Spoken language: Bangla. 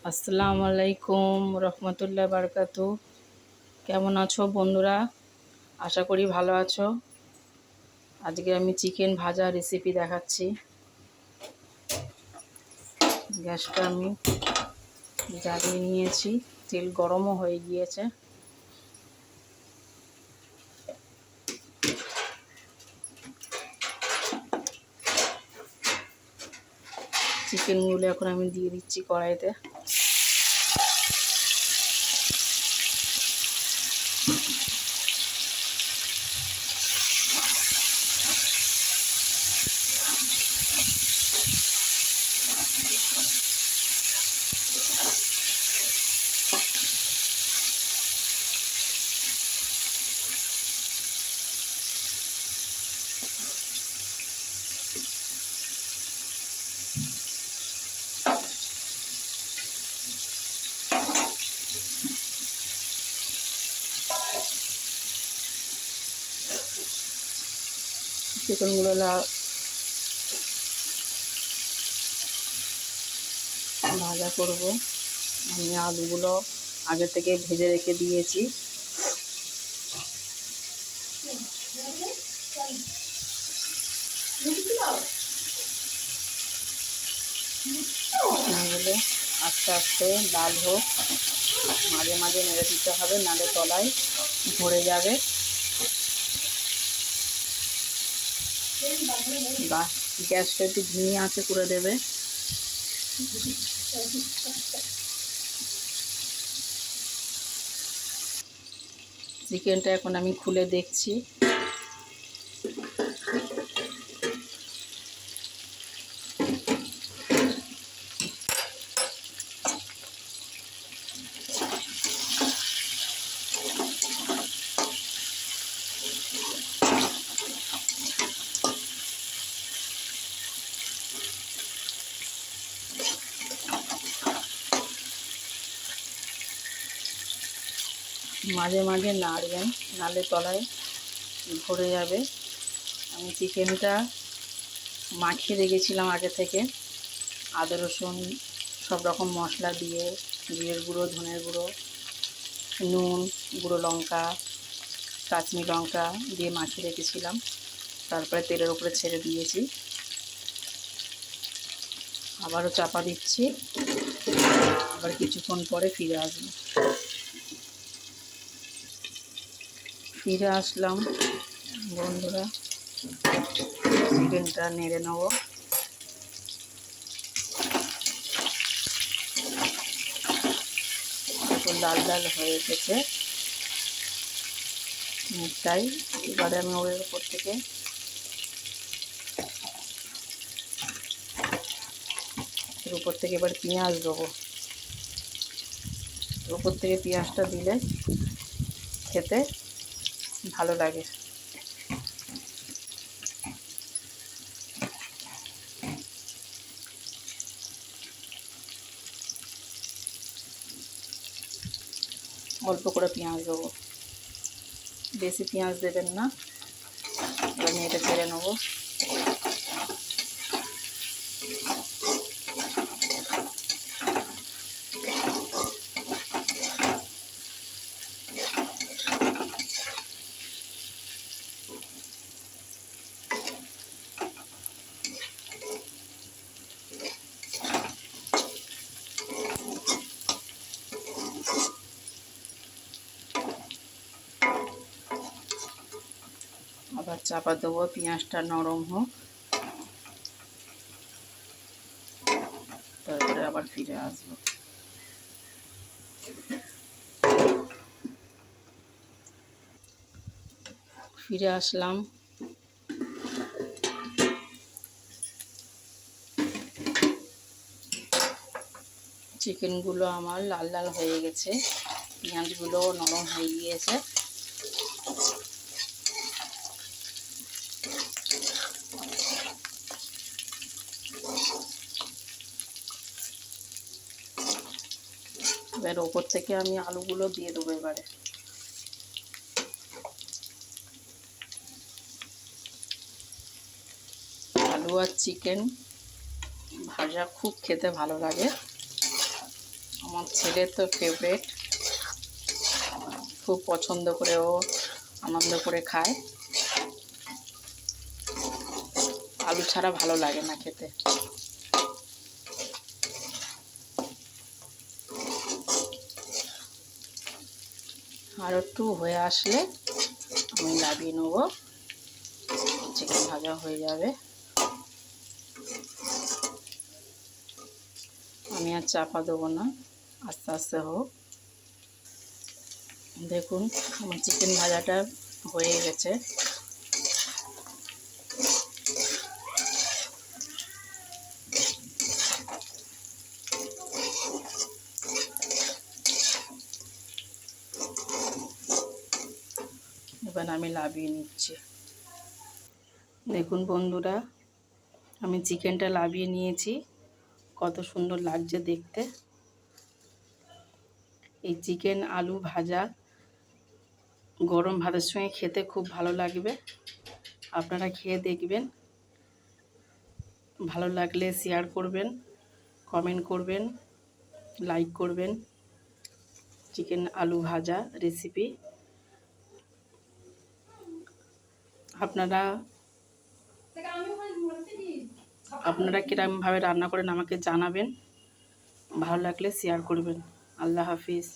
আসসালামু আলাইকুম রহমতুল্লাহ বারকাতু। কেমন আছো বন্ধুরা? আশা করি ভালো আছো। আজকে আমি চিকেন ভাজা রেসিপি দেখাচ্ছি। গ্যাসটা আমি জ্বালিয়ে নিয়েছি, তেল গরমও হয়ে গিয়েছে। চিকেনগুলো এখন আমি দিয়ে দিচ্ছি কড়াইতে। চিকেনগুলো ভাজা করব। আমি আলুগুলো আগে থেকে ভেজে রেখে দিয়েছি। এগুলো আস্তে আস্তে লাল হোক, মাঝে মাঝে নেড়ে দিতে হবে, নালে তলায় ধরে যাবে। গ্যাসটা একটু ধিমি আঁচে করে দেবে। চিকেনটা এখন আমি খুলে দেখছি। মাঝে মাঝে নাড়বেন, নালে তলায় ধরে যাবে। আমি চিকেনটা মাখিয়ে রেখেছিলাম আগে থেকে, আদা রসুন সব রকম মশলা দিয়ে, জিরের গুঁড়ো, ধনের গুঁড়ো, নুন, গুঁড়ো লঙ্কা, কাশ্মীরি লঙ্কা দিয়ে মাখিয়ে রেখেছিলাম। তারপরে তেলের উপরে ছেড়ে দিয়েছি। আবারও চাপা দিচ্ছি, আবার কিছুক্ষণ পরে ফিরে আসবো। ফিরে আসলাম বন্ধুরা। চিকেনটা নেড়ে নেব। একটু লাল লাল হয়ে এসেছে তাই এবারে আমি ওর উপর থেকে এবার পেঁয়াজ দেবো। উপর থেকে পেঁয়াজটা দিলে খেতে ভালো লাগে। অল্প করে পেঁয়াজ দেবো, বেশি পেঁয়াজ দেবেন না। এবার নেড়ে চেড়ে নেবো। আবার চাপা দেবো, পেঁয়াজটা নরম হোক, তারপরে আবার ফিরে আসবো। ফিরে আসলাম। চিকেনগুলো আমার লাল লাল হয়ে গেছে, পেঁয়াজগুলো নরম হয়ে গিয়েছে। এবার ওপর থেকে আমি আলুগুলো দিয়ে দেবো। এবারে আলু আর চিকেন ভাজা খুব খেতে ভালো লাগে। আমার ছেলের তো ফেভারেট, খুব পছন্দ করে ও আনন্দ করে খায়। আলু ছাড়া ভালো লাগে না খেতে। আর একটু হয়ে আসলে আমি নামিয়ে নেব, চিকেন ভাজা হয়ে যাবে। আমি আর চাপা দেবো না, আস্তে আস্তে হোক। দেখুন আমার চিকেন ভাজাটা হয়ে গেছে। এবার আমি নামিয়ে নিচ্ছি। দেখুন বন্ধুরা, আমি চিকেনটা নামিয়ে নিয়েছি, কত সুন্দর লাগছে দেখতে। এই চিকেন আলু ভাজা গরম ভাতের সঙ্গে খেতে খুব ভালো লাগবে। আপনারা খেয়ে দেখবেন, ভালো লাগলে শেয়ার করবেন, কমেন্ট করবেন, লাইক করবেন। চিকেন আলু ভাজা রেসিপি আপনারা কীরকমভাবে রান্না করেন আমাকে জানাবেন, ভালো লাগলে শেয়ার করবেন। আল্লাহ হাফিজ।